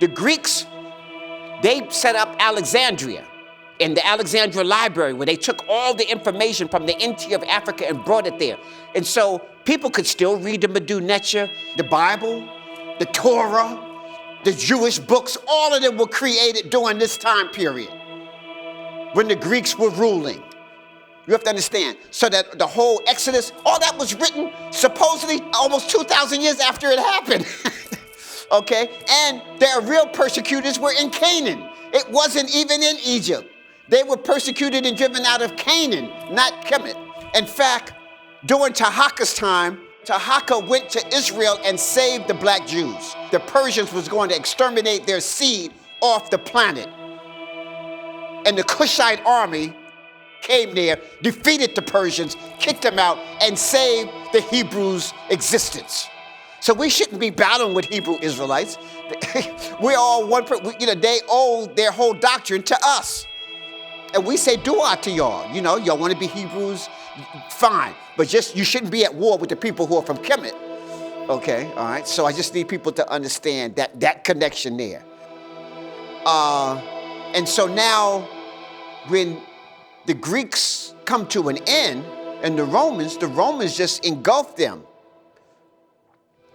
The Greeks, they set up Alexandria, in the Alexandria Library, where they took all the information from the interior of Africa and brought it there. And so people could still read the Medu Neter, the Bible, the Torah, the Jewish books. All of them were created during this time period when the Greeks were ruling. You have to understand. So that the whole Exodus, all that was written supposedly almost 2,000 years after it happened. Okay? And their real persecutors were in Canaan. It wasn't even in Egypt. They were persecuted and driven out of Canaan, not Kemet. In fact, during Tahaka's time, Tahaka went to Israel and saved the black Jews. The Persians was going to exterminate their seed off the planet. And the Kushite army came there, defeated the Persians, kicked them out, and saved the Hebrews' existence. So we shouldn't be battling with Hebrew Israelites. We're all one, they owe their whole doctrine to us. And we say dua to y'all. Y'all want to be Hebrews, fine. But you shouldn't be at war with the people who are from Kemet. Okay, all right? So I just need people to understand that connection there. And so now, when the Greeks come to an end, and the Romans just engulf them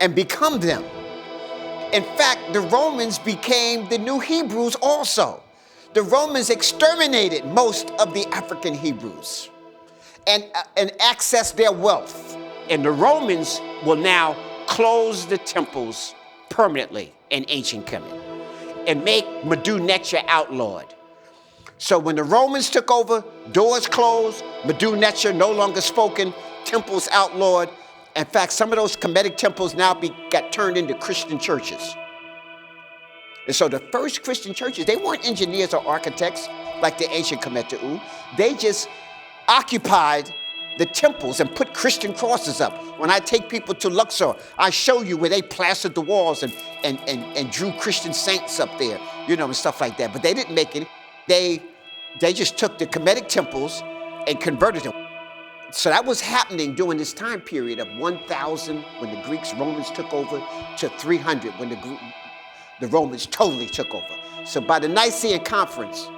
and become them. In fact, the Romans became the new Hebrews also. The Romans exterminated most of the African Hebrews and accessed their wealth. And the Romans will now close the temples permanently in ancient Kemet and make Medu Neter outlawed. So when the Romans took over, doors closed, Medu Neter no longer spoken, temples outlawed. In fact, some of those Kemetic temples now got turned into Christian churches. And so the first Christian churches, they weren't engineers or architects like the ancient Kemet. They just occupied the temples and put Christian crosses up. When I take people to Luxor, I show you where they plastered the walls and drew Christian saints up there, and stuff like that. But they didn't make it. They just took the Kemetic temples and converted them. So that was happening during this time period of 1,000 when the Romans took over to 300 when the Romans totally took over. So by the Nicene Conference,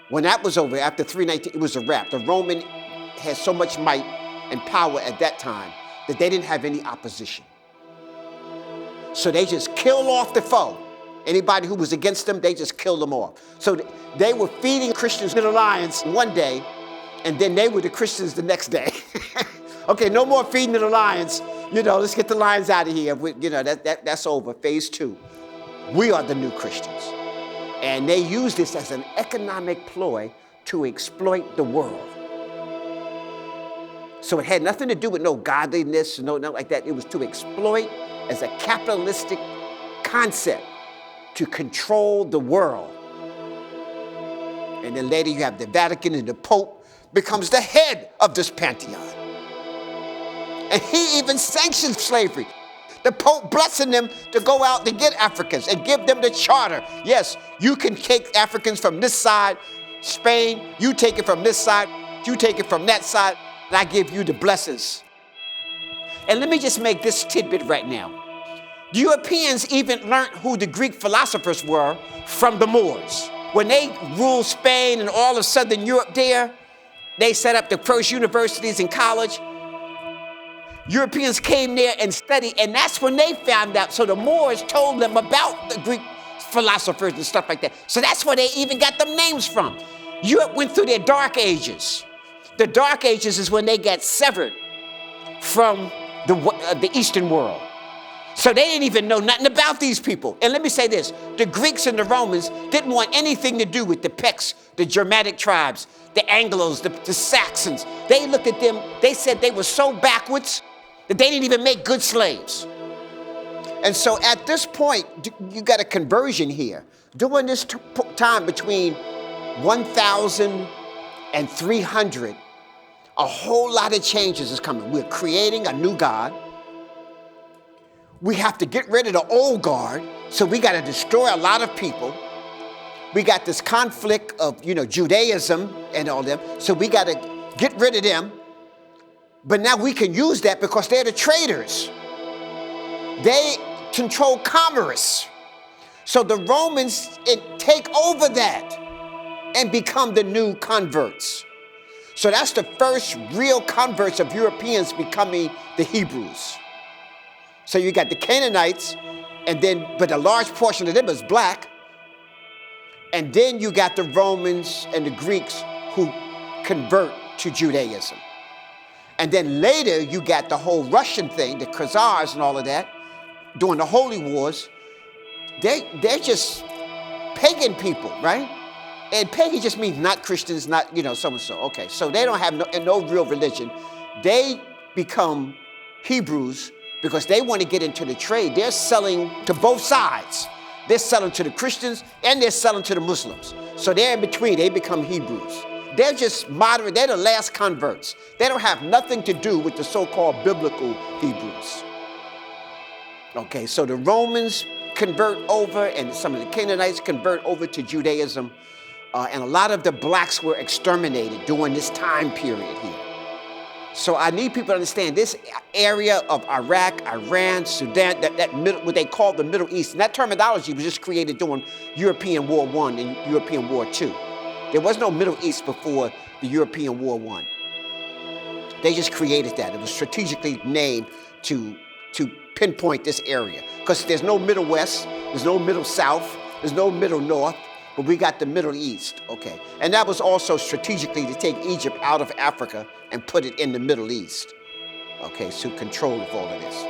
when that was over, after 319, it was a wrap. The Roman had so much might and power at that time that they didn't have any opposition. So they just killed off the foe. Anybody who was against them, they just killed them off. So they were feeding Christians to the lions one day, and then they were the Christians the next day. Okay, no more feeding to the lions. Let's get the lions out of here. That's over, phase 2. We are the new Christians. And they use this as an economic ploy to exploit the world. So it had nothing to do with no godliness, nothing like that. It was to exploit as a capitalistic concept to control the world. And then later you have the Vatican, and the Pope becomes the head of this pantheon. And he even sanctions slavery. The Pope blessing them to go out to get Africans and give them the charter. Yes, you can take Africans from this side, Spain, you take it from this side, you take it from that side, and I give you the blessings. And let me just make this tidbit right now. The Europeans even learned who the Greek philosophers were from the Moors. When they ruled Spain and all of Southern Europe there, they set up the first universities and college. Europeans came there and studied, and that's when they found out. So the Moors told them about the Greek philosophers and stuff like that. So that's where they even got them names from. Europe went through their Dark Ages. The Dark Ages is when they got severed from the Eastern world. So they didn't even know nothing about these people. And let me say this, the Greeks and the Romans didn't want anything to do with the Picts, the Germanic tribes, the Anglos, the Saxons. They looked at them, they said they were so backwards that they didn't even make good slaves. And so at this point, you got a conversion here. During this time between 1,000 and 300, a whole lot of changes is coming. We're creating a new God. We have to get rid of the old guard, so we got to destroy a lot of people. We got this conflict of, Judaism and all them, so we got to get rid of them. But now we can use that because they're the traders. They control commerce. So the Romans take over that and become the new converts. So that's the first real converts of Europeans becoming the Hebrews. So you got the Canaanites, but a large portion of them is black. And then you got the Romans and the Greeks who convert to Judaism. And then later you got the whole Russian thing, the Khazars and all of that, during the Holy Wars. They're just pagan people, right? And pagan just means not Christians, not, so-and-so. Okay, so they don't have no real religion. They become Hebrews because they want to get into the trade. They're selling to both sides. They're selling to the Christians and they're selling to the Muslims. So they're in between. They become Hebrews. They're just moderate. They're the last converts. They don't have nothing to do with the so-called biblical Hebrews. Okay, so the Romans convert over and some of the Canaanites convert over to Judaism. And a lot of the blacks were exterminated during this time period here. So I need people to understand this area of Iraq, Iran, Sudan, that middle, what they call the Middle East. And that terminology was just created during European War I and European War II. There was no Middle East before the European War I. They just created that. It was strategically named to pinpoint this area. Because there's no Middle West, there's no Middle South, there's no Middle North, but we got the Middle East, okay? And that was also strategically to take Egypt out of Africa and put it in the Middle East, okay, to control of all of this.